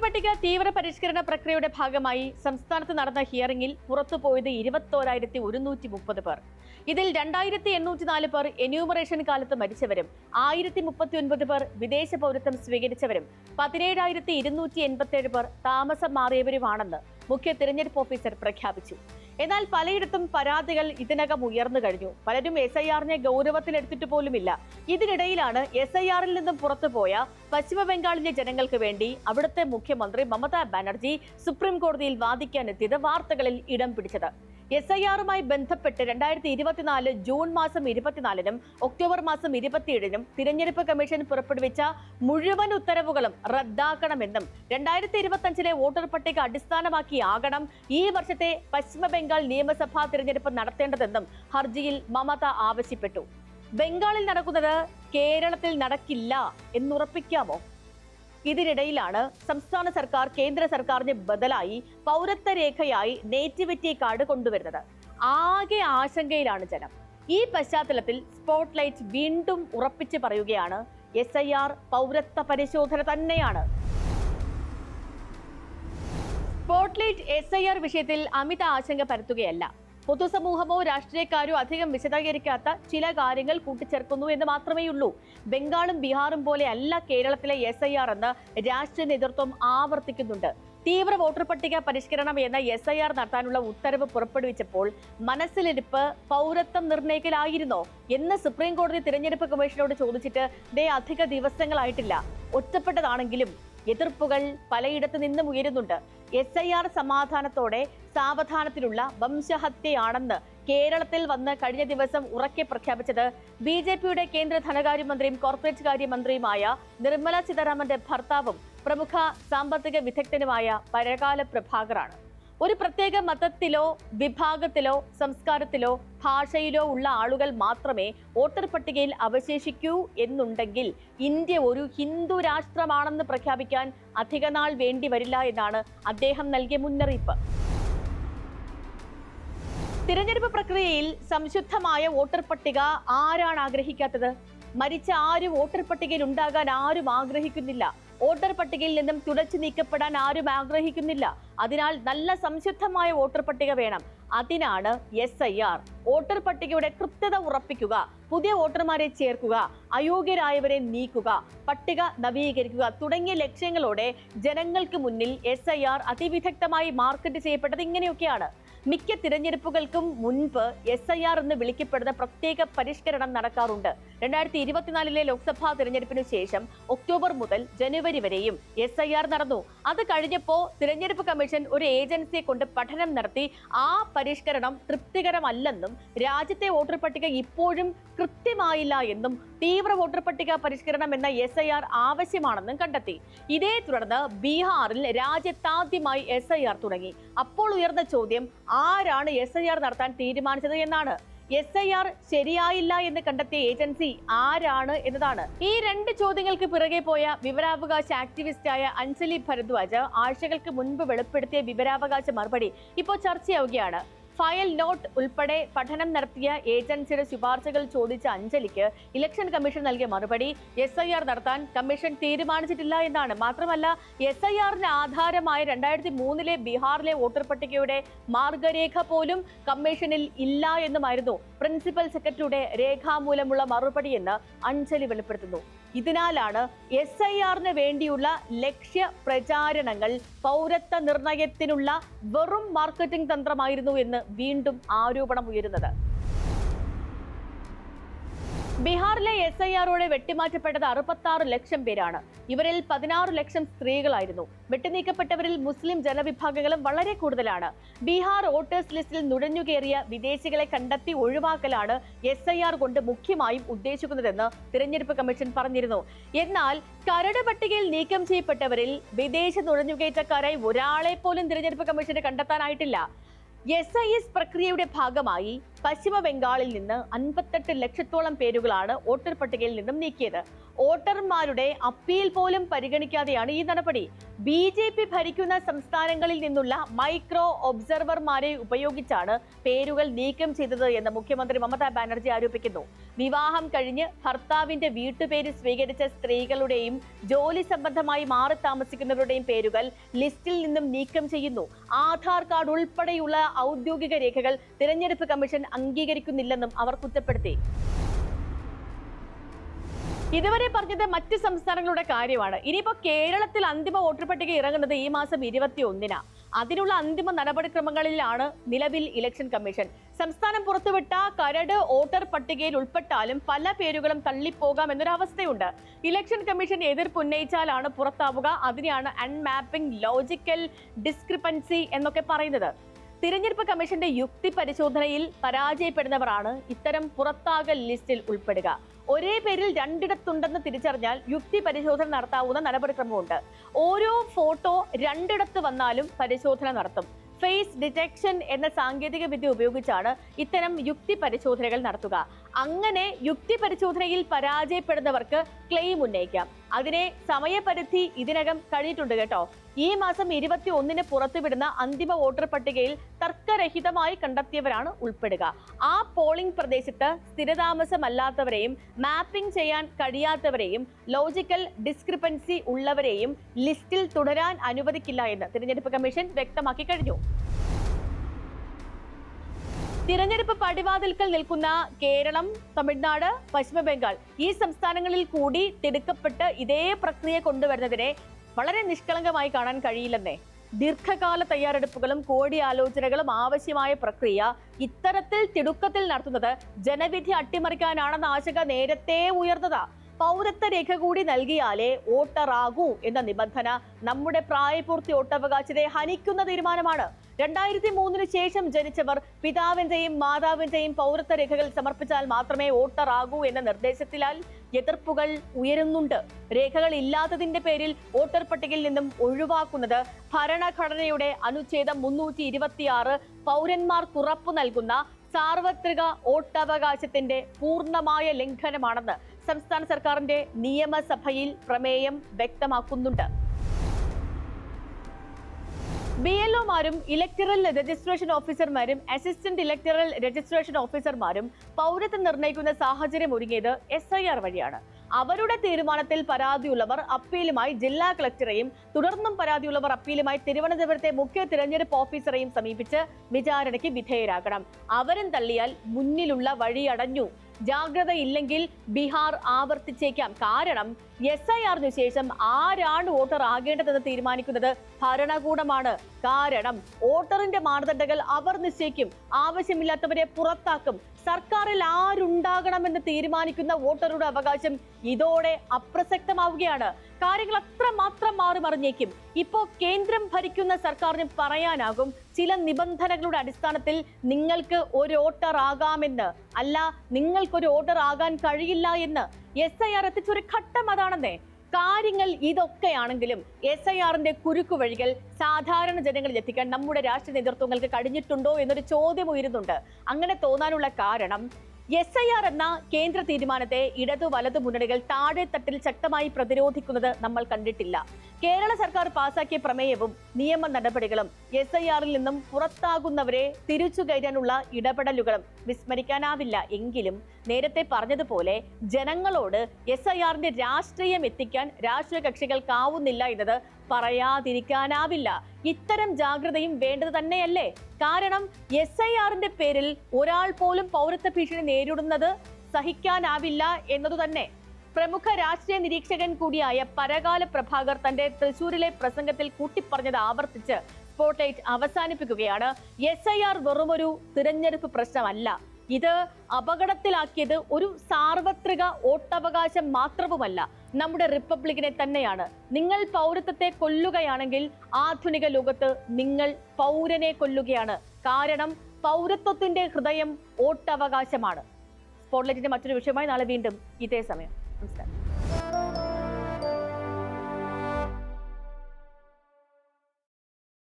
പട്ടിക തീവ്ര പരിഷ്കരണ പ്രക്രിയയുടെ ഭാഗമായി സംസ്ഥാനത്ത് നടന്ന ഹിയറിംഗിൽ പുറത്തുപോയത് 21,130 പേർ. ഇതിൽ 2,804 പേർ എന്യൂമറേഷൻ കാലത്ത് മരിച്ചവരും 1,039 പേർ വിദേശ പൗരത്വം സ്വീകരിച്ചവരും 17,287 പേർ താമസം മാറിയവരുമാണെന്ന് മുഖ്യ തിരഞ്ഞെടുപ്പ് ഓഫീസർ പ്രഖ്യാപിച്ചു. എന്നാൽ പലയിടത്തും പരാതികൾ ഇതിനകം ഉയർന്നു കഴിഞ്ഞു. പലരും SIR-നെ ഗൗരവത്തിലെടുത്തിട്ട് പോലുമില്ല. ഇതിനിടയിലാണ് SIR-ൽ നിന്നും പുറത്തുപോയ പശ്ചിമ ബംഗാളിലെ ജനങ്ങൾക്ക് വേണ്ടി അവിടുത്തെ മുഖ്യമന്ത്രി മമതാ ബാനർജി സുപ്രീം കോടതിയിൽ വാദിക്കാനെത്തിയത് വാർത്തകളിൽ ഇടം പിടിച്ചത്. SIR-മായി ബന്ധപ്പെട്ട് 2024 ജൂൺ മാസം 24-നും ഒക്ടോബർ മാസം 27-നും തിരഞ്ഞെടുപ്പ് കമ്മീഷൻ പുറപ്പെടുവിച്ച മുഴുവൻ ഉത്തരവുകളും റദ്ദാക്കണമെന്നും 2025-ലെ വോട്ടർ പട്ടിക അടിസ്ഥാനമാക്കിയാകണം ഈ വർഷത്തെ പശ്ചിമ ബംഗാൾ നിയമസഭാ തിരഞ്ഞെടുപ്പ് നടത്തേണ്ടതെന്നും ഹർജിയിൽ മമത ആവശ്യപ്പെട്ടു. ബംഗാളിൽ നടക്കുന്നത് കേരളത്തിൽ നടക്കില്ല എന്നുറപ്പിക്കാമോ? ഇതിനിടയിലാണ് സംസ്ഥാന സർക്കാർ കേന്ദ്ര സർക്കാരിന് ബദലായി പൗരത്വ രേഖയായി നേറ്റിവിറ്റി കാർഡ് കൊണ്ടുവരുന്നത്. ആകെ ആശങ്കയിലാണ് ജനം. ഈ പശ്ചാത്തലത്തിൽ സ്പോട്ട്ലൈറ്റ് വീണ്ടും ഉറപ്പിച്ച് പറയുകയാണ്, SIR പൗരത്വ പരിശോധന തന്നെയാണ്. സ്പോട്ട്ലൈറ്റ് SIR വിഷയത്തിൽ അമിത ആശങ്ക പരത്തുകയല്ല. പൊതുസമൂഹമോ രാഷ്ട്രീയക്കാരോ അധികം വിശദീകരിക്കാത്ത ചില കാര്യങ്ങൾ കൂട്ടിച്ചേർക്കുന്നു എന്ന് മാത്രമേയുള്ളൂ. ബംഗാളും ബീഹാറും പോലെ അല്ല കേരളത്തിലെ SIR എന്ന് രാഷ്ട്രീയ നേതൃത്വം ആവർത്തിക്കുന്നുണ്ട്. തീവ്ര വോട്ടർ പട്ടിക പരിഷ്കരണം എന്ന SIR നടത്താനുള്ള ഉത്തരവ് പുറപ്പെടുവിച്ചപ്പോൾ മനസ്സിലിരിപ്പ് പൗരത്വം നിർണ്ണയിക്കലായിരുന്നോ എന്ന് സുപ്രീം കോടതി തിരഞ്ഞെടുപ്പ് കമ്മീഷനോട് ചോദിച്ചിട്ട് അധിക ദിവസങ്ങളായിട്ടില്ല. ഒറ്റപ്പെട്ടതാണെങ്കിലും എതിർപ്പുകൾ പലയിടത്തു നിന്നും ഉയരുന്നുണ്ട്. SIR സമാധാനത്തോടെ സാവധാനത്തിലുള്ള വംശഹത്യയാണെന്ന് കേരളത്തിൽ വന്ന് കഴിഞ്ഞ ദിവസം ഉറക്കെ പ്രഖ്യാപിച്ചത് BJP-യുടെ കേന്ദ്ര ധനകാര്യമന്ത്രിയും കോർപ്പറേറ്റ് കാര്യമന്ത്രിയുമായ നിർമ്മല സീതാരാമന്റെ ഭർത്താവും പ്രമുഖ സാമ്പത്തിക വിദഗ്ധനുമായ പരകാല പ്രഭാകറാണ്. ഒരു പ്രത്യേക മതത്തിലോ വിഭാഗത്തിലോ സംസ്കാരത്തിലോ ഭാഷയിലോ ഉള്ള ആളുകൾ മാത്രമേ വോട്ടർ പട്ടികയിൽ അവശേഷിക്കൂ എന്നുണ്ടെങ്കിൽ ഇന്ത്യ ഒരു ഹിന്ദു രാഷ്ട്രമാണെന്ന് പ്രഖ്യാപിക്കാൻ അധികനാൾ വേണ്ടി വരില്ല എന്നാണ് അദ്ദേഹം നൽകിയ മുന്നറിയിപ്പ്. തിരഞ്ഞെടുപ്പ് പ്രക്രിയയിൽ സംശുദ്ധമായ വോട്ടർ പട്ടിക ആരാണ് ആഗ്രഹിക്കാത്തത്? മരിച്ച ആരും വോട്ടർ പട്ടികയിൽ ഉണ്ടാകാൻ ആരും ആഗ്രഹിക്കുന്നില്ല. വോട്ടർ പട്ടികയിൽ നിന്നും തുടച്ചു നീക്കപ്പെടാൻ ആരും ആഗ്രഹിക്കുന്നില്ല. അതിനാൽ നല്ല സംശുദ്ധമായ വോട്ടർ പട്ടിക വേണം. അതിനാണ് SIR. വോട്ടർ പട്ടികയുടെ കൃത്യത ഉറപ്പിക്കുക, പുതിയ വോട്ടർമാരെ ചേർക്കുക, അയോഗ്യരായവരെ നീക്കുക, പട്ടിക നവീകരിക്കുക തുടങ്ങിയ ലക്ഷ്യങ്ങളോടെ ജനങ്ങൾക്ക് മുന്നിൽ SIR അതിവിദഗ്ധമായി മാർക്കറ്റ് ചെയ്യപ്പെട്ടത് ഇങ്ങനെയൊക്കെയാണ്. മിക്ക തിരഞ്ഞെടുപ്പുകൾക്കും മുൻപ് SIR എന്ന് വിളിക്കപ്പെടുന്ന പ്രത്യേക പരിഷ്കരണം നടക്കാറുണ്ട്. 2024-ലെ ലോക്സഭാ തിരഞ്ഞെടുപ്പിനു ശേഷം ഒക്ടോബർ മുതൽ ജനുവരി വരെയും SIR നടന്നു. അത് കഴിഞ്ഞപ്പോൾ തിരഞ്ഞെടുപ്പ് കമ്മീഷൻ ഒരു ഏജൻസിയെ കൊണ്ട് പഠനം നടത്തി ആ പരിഷ്കരണം തൃപ്തികരമല്ലെന്നും രാജ്യത്തെ വോട്ടർ പട്ടിക ഇപ്പോഴും കൃത്യമായില്ല എന്നും തീവ്ര വോട്ടർ പട്ടിക പരിഷ്കരണം എന്ന SIR ആവശ്യമാണെന്നും കണ്ടെത്തി. ഇതേ തുടർന്ന് ബീഹാറിൽ രാജ്യത്താദ്യമായി SIR തുടങ്ങി. അപ്പോൾ ഉയർന്ന ചോദ്യം, ആരാണ് SIR നടത്താൻ തീരുമാനിച്ചത് എന്നാണ്. SIR ശരിയായില്ല എന്ന് കണ്ടെത്തിയ ഏജൻസി ആരാണ് എന്നതാണ്. ഈ രണ്ട് ചോദ്യങ്ങൾക്ക് പിറകെ പോയ വിവരാവകാശ ആക്ടിവിസ്റ്റായ അഞ്ജലി ഭരദ്വാജ് ആഴ്ചകൾക്ക് മുൻപ് വെളിപ്പെടുത്തിയ വിവരാവകാശ മറുപടി ഇപ്പോൾ ചർച്ചയാവുകയാണ്. ഫയൽ നോട്ട് ഉൾപ്പെടെ പഠനം നടത്തിയ ഏജൻസിയുടെ ശുപാർശകൾ ചോദിച്ച അഞ്ജലിക്ക് ഇലക്ഷൻ കമ്മീഷൻ നൽകിയ മറുപടി SIR നടത്താൻ കമ്മീഷൻ തീരുമാനിച്ചിട്ടില്ല എന്നാണ്. മാത്രമല്ല, SIR-ന് ആധാരമായ 2003-ലെ ബീഹാറിലെ വോട്ടർ പട്ടികയുടെ മാർഗരേഖ പോലും കമ്മീഷനിൽ ഇല്ല എന്നുമായിരുന്നു പ്രിൻസിപ്പൽ സെക്രട്ടറിയുടെ രേഖാമൂലമുള്ള മറുപടിയെന്ന് അഞ്ജലി വെളിപ്പെടുത്തുന്നു. ഇതിനാലാണ് SIR-ന് വേണ്ടിയുള്ള ലക്ഷ്യ പ്രചാരണങ്ങൾ പൗരത്വ നിർണയത്തിനുള്ള വെറും മാർക്കറ്റിംഗ് തന്ത്രമായിരുന്നു എന്ന് വീണ്ടും ആരോപണം ഉയരുന്നത്. ബീഹാറിലെ SIR-ഓടെ വെട്ടിമാറ്റപ്പെട്ടത് 66 ലക്ഷം പേരാണ്. ഇവരിൽ 16 ലക്ഷം സ്ത്രീകളായിരുന്നു. വെട്ടിനീക്കപ്പെട്ടവരിൽ മുസ്ലിം ജനവിഭാഗങ്ങളും വളരെ കൂടുതലാണ്. ബീഹാർ വോട്ടേഴ്സ് ലിസ്റ്റിൽ നുഴഞ്ഞുകയറിയ വിദേശികളെ കണ്ടെത്തി ഒഴിവാക്കലാണ് SIR കൊണ്ട് മുഖ്യമായും ഉദ്ദേശിക്കുന്നതെന്ന് തിരഞ്ഞെടുപ്പ് കമ്മീഷൻ പറഞ്ഞിരുന്നു. എന്നാൽ കരട് പട്ടികയിൽ നീക്കം ചെയ്യപ്പെട്ടവരിൽ വിദേശ നുഴഞ്ഞുകയറ്റക്കാരായി ഒരാളെ പോലും തിരഞ്ഞെടുപ്പ് കമ്മീഷന് കണ്ടെത്താനായിട്ടില്ല. SIS പ്രക്രിയയുടെ ഭാഗമായി പശ്ചിമ ബംഗാളിൽ നിന്ന് 58 ലക്ഷത്തോളം പേരുകളാണ് വോട്ടർ പട്ടികയിൽ നിന്നും നീക്കിയത്. വോട്ടർമാരുടെ അപ്പീൽ പോലും പരിഗണിക്കാതെയാണ് ഈ നടപടി. BJP ഭരിക്കുന്ന സംസ്ഥാനങ്ങളിൽ നിന്നുള്ള മൈക്രോ ഒബ്സർവർമാരെ ഉപയോഗിച്ചാണ് പേരുകൾ നീക്കം ചെയ്തത് എന്ന് മുഖ്യമന്ത്രി മമതാ ബാനർജി ആരോപിക്കുന്നു. വിവാഹം കഴിഞ്ഞ് ഭർത്താവിന്റെ വീട്ടുപേര് സ്വീകരിച്ച സ്ത്രീകളുടെയും ജോലി സംബന്ധമായി മാറി താമസിക്കുന്നവരുടെയും പേരുകൾ ലിസ്റ്റിൽ നിന്നും നീക്കം ചെയ്യുന്നു. ആധാർ കാർഡ് ഉൾപ്പെടെയുള്ള ഔദ്യോഗിക രേഖകൾ തിരഞ്ഞെടുപ്പ് കമ്മീഷൻ അംഗീകരിക്കുന്നില്ലെന്നും അവർ കുറ്റപ്പെടുത്തി. ഇതുവരെ പറഞ്ഞത് മറ്റ് സംസ്ഥാനങ്ങളുടെ കാര്യമാണ്. ഇനിയിപ്പോ കേരളത്തിൽ അന്തിമ വോട്ടർ പട്ടിക ഇറങ്ങുന്നത് ഈ മാസം 21-നാണ്. അതിനുള്ള അന്തിമ നടപടിക്രമങ്ങളിലാണ് നിലവിൽ ഇലക്ഷൻ കമ്മീഷൻ. സംസ്ഥാനം പുറത്തുവിട്ട കരട് വോട്ടർ പട്ടികയിൽ ഉൾപ്പെട്ടാലും പല പേരുകളും തള്ളിപ്പോകാം എന്നൊരവസ്ഥയുണ്ട്. ഇലക്ഷൻ കമ്മീഷൻ എതിർപ്പ് ഉന്നയിച്ചാലാണ് പുറത്താവുക. അതിനെയാണ് അൺമാപ്പിംഗ് ലോജിക്കൽ ഡിസ്ക്രിപ്പൻസി എന്നൊക്കെ പറയുന്നത്. തിരഞ്ഞെടുപ്പ് കമ്മീഷന്റെ യുക്തി പരിശോധനയിൽ പരാജയപ്പെടുന്നവരാണ് ഇത്തരം പുറത്താകൽ ലിസ്റ്റിൽ ഉൾപ്പെടുക. ഒരേ പേരിൽ രണ്ടിടത്തുണ്ടെന്ന് തിരിച്ചറിഞ്ഞാൽ യുക്തി പരിശോധന നടത്താവുന്ന നടപടിക്രമമുണ്ട്. ഓരോ ഫോട്ടോ രണ്ടിടത്ത് വന്നാലും പരിശോധന നടത്തും. ഫേസ് ഡിറ്റക്ഷൻ എന്ന സാങ്കേതിക വിദ്യ ഉപയോഗിച്ചാണ് ഇത്തരം യുക്തി പരിശോധനകൾ നടത്തുക. അങ്ങനെ യുക്തി പരിശോധനയിൽ പരാജയപ്പെടുന്നവർക്ക് ക്ലെയിം ഉന്നയിക്കാം. അതിനെ സമയപരിധി ഇതിനകം കഴിഞ്ഞിട്ടുണ്ട് കേട്ടോ. ഈ മാസം 21-ന് പുറത്തുവിടുന്ന അന്തിമ വോട്ടർ പട്ടികയിൽ തർക്കരഹിതമായി കണ്ടെത്തിയവരാണ് ഉൾപ്പെടുക. ആ പോളിംഗ് പ്രദേശത്ത് സ്ഥിരതാമസമല്ലാത്തവരെയും മാപ്പിംഗ് ചെയ്യാൻ കഴിയാത്തവരെയും ലോജിക്കൽ ഡിസ്ക്രിപ്പൻസി ഉള്ളവരെയും ലിസ്റ്റിൽ തുടരാൻ അനുവദിക്കില്ല എന്ന് തിരഞ്ഞെടുപ്പ് കമ്മീഷൻ വ്യക്തമാക്കി കഴിഞ്ഞു. തിരഞ്ഞെടുപ്പ് പടിവാതിൽക്കൽ നിൽക്കുന്ന കേരളം, തമിഴ്നാട്, പശ്ചിമ ബംഗാൾ ഈ സംസ്ഥാനങ്ങളിൽ കൂടി തിടുക്കപ്പെട്ട് ഇതേ പ്രക്രിയ കൊണ്ടുവരുന്നതിനെ വളരെ നിഷ്കളങ്കമായി കാണാൻ കഴിയില്ലെന്നേ. ദീർഘകാല തയ്യാറെടുപ്പുകളും കൂടിയാലോചനകളും ആവശ്യമായ പ്രക്രിയ ഇത്തരത്തിൽ തിടുക്കത്തിൽ നടത്തുന്നത് ജനവിധി അട്ടിമറിക്കാനാണെന്ന ആശങ്ക നേരത്തെ ഉയർന്നതാ. പൗരത്വ രേഖ കൂടി നൽകിയാലേ വോട്ടറാകൂ എന്ന നിബന്ധന നമ്മുടെ പ്രായപൂർത്തി വോട്ടവകാശത്തെ ഹനിക്കുന്ന തീരുമാനമാണ്. 2003 ശേഷം ജനിച്ചവർ പിതാവിന്റെയും മാതാവിന്റെയും പൗരത്വ രേഖകൾ സമർപ്പിച്ചാൽ മാത്രമേ വോട്ടറാകൂ എന്ന നിർദ്ദേശത്തിലാൽ എതിർപ്പുകൾ ഉയരുന്നുണ്ട്. രേഖകൾ ഇല്ലാത്തതിന്റെ പേരിൽ വോട്ടർ പട്ടികയിൽ നിന്നും ഒഴിവാക്കുന്നത് ഭരണഘടനയുടെ അനുച്ഛേദം 326 പൗരന്മാർക്ക് ഉറപ്പു നൽകുന്ന സാർവത്രിക വോട്ടവകാശത്തിന്റെ പൂർണ്ണമായ ലംഘനമാണെന്ന് സംസ്ഥാന സർക്കാരിന്റെ നിയമസഭയിൽ പ്രമേയം വ്യക്തമാക്കുന്നുണ്ട്. BLOമാരും ഇലക്ടറൽ രജിസ്ട്രേഷൻ ഓഫീസർമാരും അസിസ്റ്റന്റ് ഇലക്ടറൽ രജിസ്ട്രേഷൻ ഓഫീസർമാരും പൗരത്വം നിർണ്ണയിക്കുന്ന സാഹചര്യം ഒരുങ്ങിയത് SIR വഴിയാണ്. അവരുടെ തീരുമാനത്തിൽ പരാതിയുള്ളവർ അപ്പീലുമായി ജില്ലാ കളക്ടറെയും തുടർന്നും പരാതിയുള്ളവർ അപ്പീലുമായി തിരുവനന്തപുരത്തെ മുഖ്യ തിരഞ്ഞെടുപ്പ് ഓഫീസറെയും സമീപിച്ച് വിചാരണയ്ക്ക് വിധേയരാകണം. അവരും തള്ളിയാൽ മുന്നിലുള്ള വഴി അടഞ്ഞു. ജാഗ്രതയില്ലെങ്കിൽ ബീഹാർ ആവർത്തിച്ചേക്കാം. കാരണം SIRനു ശേഷം ആരാണ് വോട്ടർ ആകേണ്ടതെന്ന് തീരുമാനിക്കുന്നത് ഭരണകൂടമാണ്. കാരണം വോട്ടറിന്റെ മാനദണ്ഡങ്ങൾ അവർ നിശ്ചയിക്കും. ആവശ്യമില്ലാത്തവരെ പുറത്താക്കും. സർക്കാരിൽ ആരുണ്ടാകണമെന്ന് തീരുമാനിക്കുന്ന വോട്ടറുടെ അവകാശം ഇതോടെ അപ്രസക്തമാവുകയാണ്. കാര്യങ്ങൾ അത്രമാത്രം മാറി മറിഞ്ഞേക്കും. ഇപ്പോ കേന്ദ്രം ഭരിക്കുന്ന സർക്കാരിന് പറയാനാകും ചില നിബന്ധനകളുടെ അടിസ്ഥാനത്തിൽ നിങ്ങൾക്ക് ഒരു വോട്ടർ ആകാമെന്ന്, അല്ല നിങ്ങൾക്കൊരു വോട്ടർ ആകാൻ കഴിയില്ല എന്ന്. SIR എത്തിച്ചൊരു ഘട്ടം അതാണെന്നേ. കാര്യങ്ങൾ ഇതൊക്കെയാണെങ്കിലും SIRന്റെ കുരുക്കുവഴികൾ സാധാരണ ജനങ്ങളിൽ എത്തിക്കാൻ നമ്മുടെ രാഷ്ട്രീയ നേതൃത്വങ്ങൾക്ക് കഴിഞ്ഞിട്ടുണ്ടോ എന്നൊരു ചോദ്യം ഉയരുന്നുണ്ട്. അങ്ങനെ തോന്നാനുള്ള കാരണം SIR എന്ന കേന്ദ്ര തീരുമാനത്തെ ഇടതു വലതു മുന്നണികൾ താഴെത്തട്ടിൽ ശക്തമായി പ്രതിരോധിക്കുന്നത് നമ്മൾ കണ്ടിട്ടില്ല. കേരള സർക്കാർ പാസാക്കിയ പ്രമേയവും നിയമ നടപടികളും SIRൽ നിന്നും പുറത്താകുന്നവരെ തിരിച്ചു കയറ്റാനുള്ള ഇടപെടലുകളും വിസ്മരിക്കാനാവില്ല. എങ്കിലും നേരത്തെ പറഞ്ഞതുപോലെ ജനങ്ങളോട് SIRന്റെ രാഷ്ട്രീയം എത്തിക്കാൻ രാഷ്ട്രീയ കക്ഷികൾക്കാവുന്നില്ല എന്നത് പറയാതിരിക്കാനാവില്ല. ഇത്തരം ജാഗ്രതയും വേണ്ടത് തന്നെയല്ലേ? കാരണം SIRന്റെ പേരിൽ ഒരാൾ പോലും പൗരത്വ ഭീഷണി നേരിടുന്നത് സഹിക്കാനാവില്ല എന്നതു തന്നെ. പ്രമുഖ രാഷ്ട്രീയ നിരീക്ഷകൻ കൂടിയായ പരകാല പ്രഭാകർ തന്റെ തൃശൂരിലെ പ്രസംഗത്തിൽ കൂട്ടിപ്പറഞ്ഞത് ആവർത്തിച്ച് സ്പോട്ട്ലൈറ്റ് അവസാനിപ്പിക്കുകയാണ്. SIR വെറുമൊരു തിരഞ്ഞെടുപ്പ് പ്രശ്നമല്ല. ഇത് അപകടത്തിലാക്കിയത് ഒരു സാർവത്രിക വോട്ടവകാശം മാത്രവുമല്ല, നമ്മുടെ റിപ്പബ്ലിക്കിനെ തന്നെയാണ്. നിങ്ങൾ പൗരത്വത്തെ കൊല്ലുകയാണെങ്കിൽ ആധുനിക ലോകത്ത് നിങ്ങൾ പൗരനെ കൊല്ലുകയാണ്. കാരണം പൗരത്വത്തിന്റെ ഹൃദയം വോട്ടവകാശമാണ്. സ്പോട്ട്ലൈറ്റിന്റെ മറ്റൊരു വിഷയമായി നാളെ വീണ്ടും ഇതേ സമയം. നമസ്കാരം.